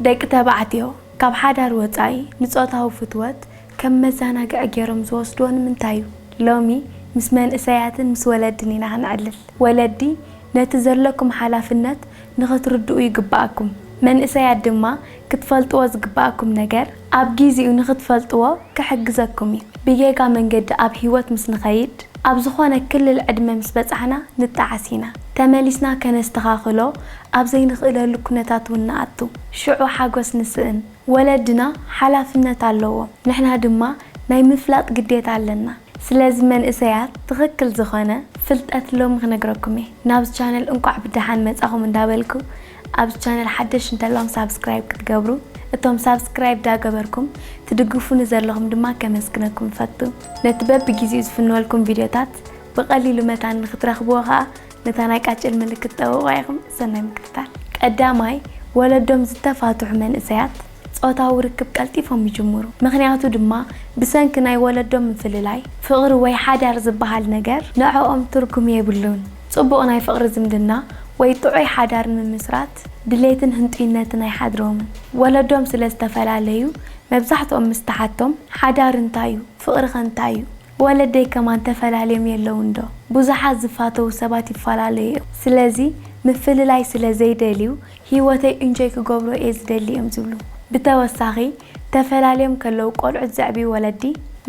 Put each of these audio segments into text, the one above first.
ደቂ ተባዕትዮ ካብ ሓዳር ወጻኢ ንጾታዊ ፍትወት ከም መዘናግዒ ገይሮም ዝወስድዎ ንምንታይ እዩ? ሎሚ ምስ መንእሰያትን ምስ ወለድን ኢና ክንዕልል። ወለዲ ነቲ ዘለኩም ሓላፍነት ንኽትርድኡ ይግባአኩም። መንእሰያት ድማ ክትፈልጥዎ ዝግባአኩም ነገር ኣብ ጊዜኡ ንኽትፈልጥዎ ክሕግዘኩም እዩ። ብጌጋ መንገዲ ኣብ ህይወት ምስ ንኸይድ ኣብ ዝኾነ ክልል ዕድመ ምስ በጻሕና ንጣዓሲና ተመሊስና ከነስተኻኽሎ ኣብ ዘይንኽእለሉ ኩነታት እውን ንኣቱ ሽዑ ሓጎስ ንስእን። ወለድና ሓላፍነት ኣለዎም፣ ንሕና ድማ ናይ ምፍላጥ ግዴታ ኣለና። ስለዚ መንእሰያት ትኽክል ዝኾነ ፍልጠት ሎሚ ክነግረኩም እየ። ናብዚ ቻነል እንቋዕ ብድሓን መጻኹም እንዳበልኩ ኣብዚ ቻነል ሓደሽ እንተለዎም ሳብስክራይብ ክትገብሩ እቶም ሳብስክራይብ ዳገበርኩም ትድግፉን ዘለኹም ድማ ከመስግነኩም ፈቱ። ነቲ በቢግዚኡ ዝፍንወልኩም ቪድዮታት ብቐሊሉ መታን ንኽትረኽብዎ ከዓ ነታ ናይ ቃጭል ምልክት ጠውቑ ኢኹም። ሰናይ ምክትታል። ቀዳማይ ወለዶም ዝተፋትሑ መንእሰያት ጾታዊ ርክብ ቀልጢፎም ይጅምሩ። ምክንያቱ ድማ ብሰንኪ ናይ ወለዶም ምፍልላይ ፍቕሪ ወይ ሓዳር ዝበሃል ነገር ንዕኦም ትርጉም የብሉን። ጽቡቕ ናይ ፍቕሪ ዝምድና ወይ ጥዑይ ሓዳር ንምስራት ድሌትን ህንጡይነትን ኣይሓድሮምን። ወለዶም ስለ ዝተፈላለዩ መብዛሕትኦም ምስ ተሓቶም ሓዳር እንታይ እዩ? ፍቕሪ ኸ እንታይ እዩ? ወለደይ ከማን ተፈላለዮም የለውን ዶ? ብዙሓት ዝፋተው ሰባት ይፈላለዩ እዮም። ስለዚ ምፍልላይ ስለ ዘይደልዩ ህይወተይ እንጆይ ክገብሮ እየ ዝደሊ እዮም ዝብሉ። ብተወሳኺ ተፈላለዮም ከለው ቆልዑት ዘዕብዩ ወለዲ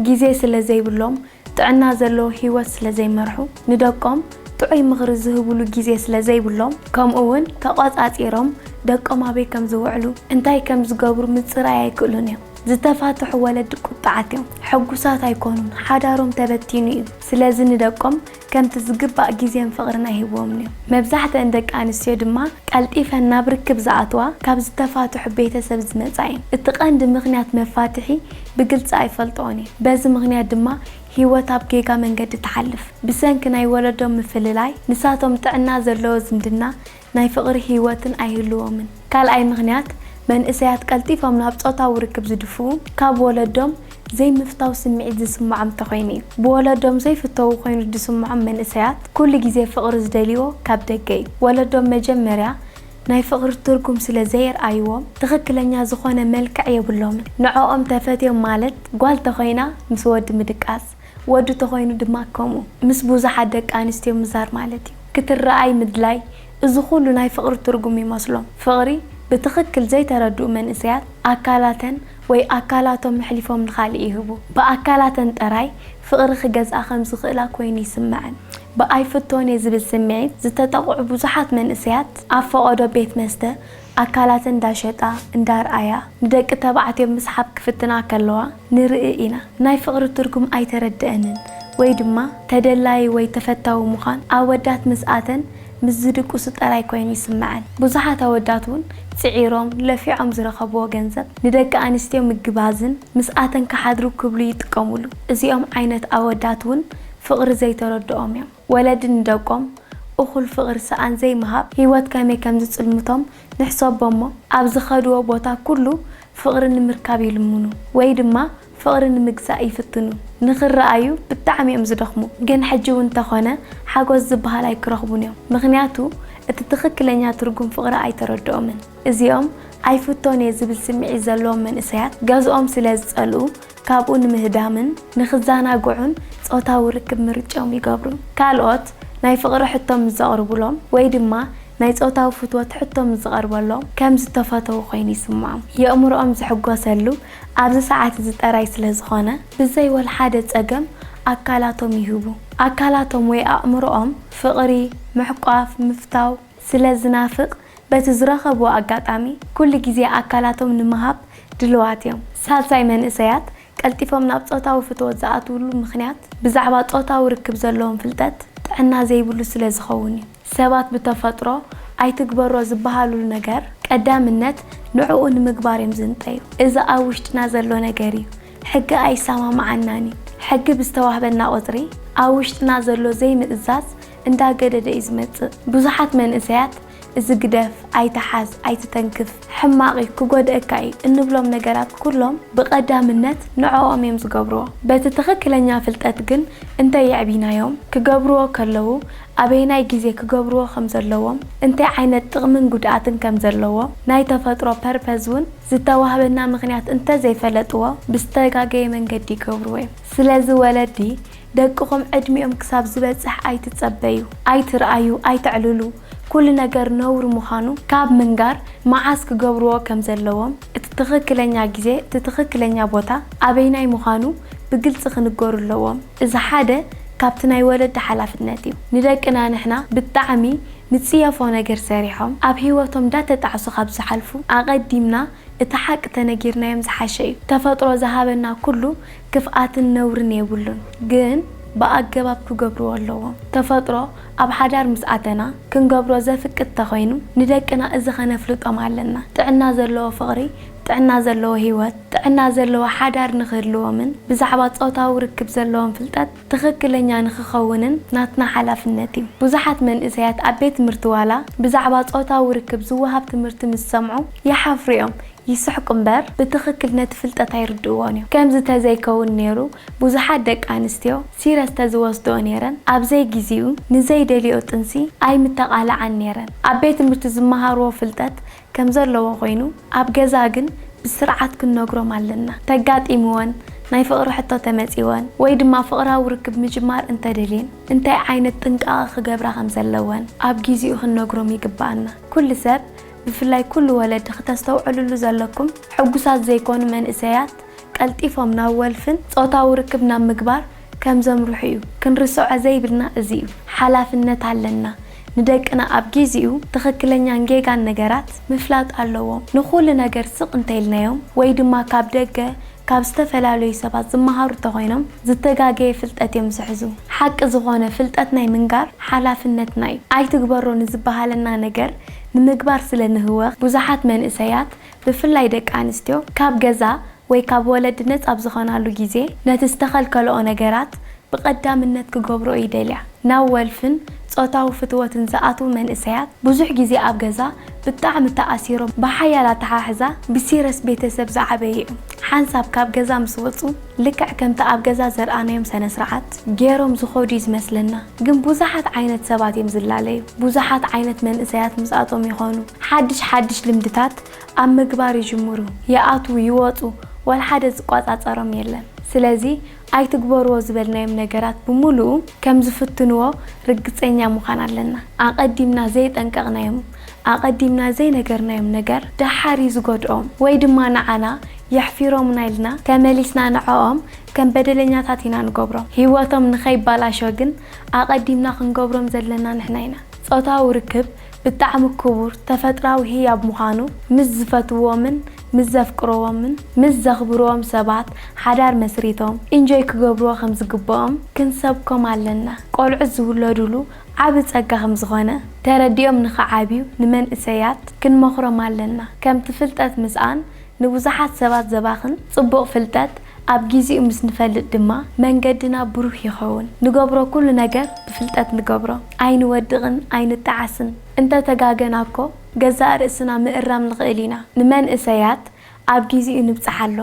ጊዜ ስለ ዘይብሎም ጥዕና ዘለዎ ህይወት ስለ ዘይመርሑ ንደቆም ጥዑይ ምኽሪ ዝህብሉ ጊዜ ስለ ዘይብሎም ከምኡውን ተቆጻጺሮም ደቆም ኣበይ ከም ዝውዕሉ እንታይ ከም ዝገብሩ ምጽራይ ኣይክእሉን እዮም። ዝተፋትሑ ወለዲ ቁጣዓት እዮም፣ ሕጉሳት ኣይኮኑን፣ ሓዳሮም ተበቲኑ እዩ። ስለዚ ንደቆም ከምቲ ዝግባእ ጊዜን ፍቕርን ኣይህብዎምን እዮም። መብዛሕትአን ደቂ ኣንስትዮ ድማ ቀልጢፈን ናብ ርክብ ዝኣትዋ ካብ ዝተፋትሑ ቤተሰብ ዝመጻ እየን። እቲ ቀንዲ ምኽንያት መፋትሒ ብግልፂ ኣይፈልጥዎን እየን። በዚ ምኽንያት ድማ ህይወት ኣብ ጌጋ መንገዲ ትሓልፍ። ብሰንኪ ናይ ወለዶም ምፍልላይ ንሳቶም ጥዕና ዘለዎ ዝምድና ናይ ፍቕሪ ህይወትን ኣይህልዎምን። ካልኣይ ምኽንያት መንእሰያት ቀልጢፎም ናብ ጾታዊ ርክብ ዝድፍኡ ካብ ወለዶም ዘይምፍታው ስምዒት ዝስምዖም ተኾይኑ እዩ። ብወለዶም ዘይፍተው ኮይኑ ዝስምዖም መንእሰያት ኩሉ ግዜ ፍቕሪ ዝደልይዎ ካብ ደገ እዩ። ወለዶም መጀመርያ ናይ ፍቕሪ ትርጉም ስለ ዘይርኣይዎም ትኽክለኛ ዝኾነ መልክዕ የብሎምን። ንዕኦም ተፈትዮም ማለት ጓል ተኾይና ምስ ወዲ ምድቃስ፣ ወዲ ተኾይኑ ድማ ከምኡ ምስ ብዙሓት ደቂ ኣንስትዮ ምዛር ማለት እዩ። ክትረኣይ ምድላይ እዚ ኩሉ ናይ ፍቕሪ ትርጉም ይመስሎም። ፍቕሪ ብትኽክል ዘይተረድኡ መንእሰያት ኣካላተን ወይ ኣካላቶም መሕሊፎም ንኻልእ ይህቡ። ብኣካላተን ጥራይ ፍቕሪ ክገዝኣ ከም ዝኽእላ ኮይኑ ይስምዐን። ብኣይፍቶን ዝብል ስምዒት ዝተጠቕዑ ብዙሓት መንእሰያት ኣብ ፈቐዶ ቤት መስተ ኣካላተን እንዳሸጣ እንዳርኣያ ንደቂ ተባዕትዮ ምስሓብ ክፍትና ከለዋ ንርኢ ኢና። ናይ ፍቕሪ ትርጉም ኣይተረድአንን ወይ ድማ ተደላይ ወይ ተፈታዊ ምዃን ኣወዳት ምስኣተን ምስ ዝድቁሱ ጥራይ ኮይኑ ይስምዐን። ብዙሓት ኣወዳት እውን ጽዒሮም ለፊዖም ዝረኸብዎ ገንዘብ ንደቂ ኣንስትዮ ምግባዝን ምስኣተን ክሓድሩ ክብሉ ይጥቀሙሉ። እዚኦም ዓይነት ኣወዳት እውን ፍቕሪ ዘይተረድኦም እዮም። ወለዲ ንደቆም እኹል ፍቕሪ ሰኣን ዘይምሃብ ህይወት ከመይ ከም ዝጽልምቶም ንሕሰቦሞ ኣብ ዝኸድዎ ቦታ ኩሉ ፍቕሪ ንምርካብ ይልምኑ ወይ ድማ ፍቕሪ ንምግዛእ ይፍትኑ። ንኽረኣዩ ብጣዕሚ እዮም ዝደኽሙ። ግን ሕጂ እውን እንተኾነ ሓጎስ ዝበሃል ኣይክረኽቡን እዮም። ምክንያቱ እቲ ትኽክለኛ ትርጉም ፍቕሪ ኣይተረድኦምን። እዚኦም ኣይፍቶን ዝብል ስምዒት ዘለዎም መንእሰያት ገዝኦም ስለ ዝጸልኡ ካብኡ ንምህዳምን ንኽዘናግዑን ጾታዊ ርክብ ምርጫኦም ይገብሩ። ካልኦት ናይ ፍቕሪ ሕቶም ዘቕርብሎም ወይ ድማ ናይ ጾታዊ ፍትወት ሕቶም ዝቐርበሎም ከም ዝተፈተው ኮይኑ ይስምዖም። የእምሮኦም ዝሕጎሰሉ ኣብዚ ሰዓት እዚ ጥራይ ስለ ዝኾነ ብዘይወል ሓደ ፀገም ኣካላቶም ይህቡ። ኣካላቶም ወይ ኣእምሮኦም ፍቕሪ፣ ምሕቋፍ፣ ምፍታው ስለ ዝናፍቕ በቲ ዝረኸብዎ ኣጋጣሚ ኩሉ ግዜ ኣካላቶም ንምሃብ ድልዋት እዮም። ሳልሳይ መንእሰያት ቀልጢፎም ናብ ጾታዊ ፍትወት ዝኣትውሉ ምኽንያት ብዛዕባ ጾታዊ ርክብ ዘለዎም ፍልጠት ጥዕና ዘይብሉ ስለ ዝኸውን እዩ። ሰባት ብተፈጥሮ ኣይትግበሮ ዝበሃሉሉ ነገር ቀዳምነት ንዕኡ ንምግባር እዮም ዝንጠዩ። እዚ ኣብ ውሽጥና ዘሎ ነገር እዩ። ሕጊ ኣይሰማማዓናን እዩ። ሕጊ ብዝተዋህበና ቁፅሪ ኣብ ውሽጥና ዘሎ ዘይምእዛዝ እንዳገደደ እዩ ዝመጽእ። ብዙሓት መንእሰያት إزقدف أي تحاز أي تتنكف حماقي كجود أكاي النبلهم نجارات كلهم بقدام النت نوعهم يمزقبروه بتتخك لنا في التأتجن أنت يعبينا يوم كجبروه كلو أبينا يجزي كجبروه خمس اللوم أنت عين تغمن قدعتن كم زلوه ناي تفترة بربزون زتوها بنا مغنيات أنت زي فلتوه بسترجع من قدي كبروه سلز ولدي دقهم عدميهم كساب زبصح أي تتصبيو أي ترأيو أي تعللو كل نجار نور مخانو كاب منجار معاسك جبروه كم زلوهم تتخكلنيا جزء تتخكلنيا بوتا أبيناي مخانو بقلت خنجور اللوهم إذا حدا كابتناي ولد حلافناتيو ندكنا نحنا بالتعمي نتصيفو نجار سريحهم أبهيوتهم دا تتعصو خبز حلفو أقدمنا اتحق تنجيرنا يمزحشي تفطرو ذهبنا كله كفئات النور نيبولون جن بأجباب كجبرو اللوهم تفطرو أب حجر مسأتنا كنجبرو زفك التخينو ندكنا إذا خنفلت أمالنا تعنا زلوا فقري تعنا زلوا هيوت تعنا زلوا حجر نخرلوا من بزحبات أوتاو ركب زلوهم فلتات تخكلنيا نخخونن ناتنا حلاف النتيم بزحت من إسيات أبيت مرتوالا بزحبات أوتاو ركب زوهاب تمرتم السمعو يحفريهم يسحق مبر بتخكل نتفلت تيردوانيو كم زتا زي كون نيرو بوزحات دك أنستيو سيرس تزوستو نيرن أبزي جزيو نزي دليو تنسي أي متقالة عن نيرن أبيت مرتزمها رو فلتت كم زلوا غينو أب جزاجن بسرعة كنا نجرم علنا تجات إيموان ناي فقر حتى تمسيوان ويد ما فقرها وركب مجمار انت دلين انت عين التنقا خجبرا خمسلوان أب جزيو خنا نجرم يقبعنا كل سب بفلاي كل ولد تستوعلوا له زلكم حجوسات زي كون من إسيات قلت إفهم ناول فن صوتا وركبنا مقبار كم زمرحيو كنرسو عزيبنا أزيو حلاف النت علنا ندقنا أبجيزيو تخكلنا نجيج عن نجارات مفلات اللوام نخول نجار سق انتيلنا يوم ويد ما كاب دقة كاب استفلالو يسبات زمهار تغينم زتجاجي فلتات يمسحزو حق زغانة فلتاتنا منجار حلاف النت ناي أي تكبروا نزبها لنا نجار نمقبار سلنه هو بزحات من إسيات بفلاي دك أنستيو كاب جزا ويكاب ولد نت أبزخنا له جزء نتستخل كلو نجارات بقدام النت كجبرو يدلع ناول فن صوتاو فتوة زقاتو من إسيات بزح جزء أب جزا بالطعم تأثيره بحياة تحاحزة بسيرس بيتسب زعبيه حنساب كاب جزا مسوطو لكع كم تأب جزا زرقانا يوم سنة سرعات جيروم زخوديز مثلنا جن بوزحات عينة سبات يمزلاليو بوزحات عينة من إسيات مسقاتهم يخونو حدش لمدتات أم مقبار يجمرو يقاتو يوطو والحدث قوات أرام يلن سلازي أي تكبروا زبلنا يوم نجارات بملو كم زفتنوا رجعتنا مخان لنا أقدمنا زيت أنكرنا يوم أقدمنا زي نجارنا يوم نجار ده حارس قدام ويد ما نعنا يحفرهم نايلنا كمليسنا نعام كم بدلنا تاتينا نقبرم هواتهم نخيب بالا شوجن أقدمنا خنقبرم زلنا نحنينا صوتا وركب بالطعم الكبر تفتراو هي بمخانو مزفتوا من مزفقروا من مزخبروا سبات حدار مسريتهم انجوي كغبروا خمس قبام كنسبكم علنا قول عز ولادولو عبد صقا خمس غونه ترديهم نخعابيو نمن اسيات كن مخرم علنا كم تفلتات مسان نبزحات سبات زباخن صبق فلتات أب جزء مس نفلت دما منقدنا بروح يخون نقبره كل نجار بفلتات نقبره عين ودغن عين تعسن انت تجاجناكو جزاء رأسنا مقرم الغالينا نمن إسيات أب جزء نبتحله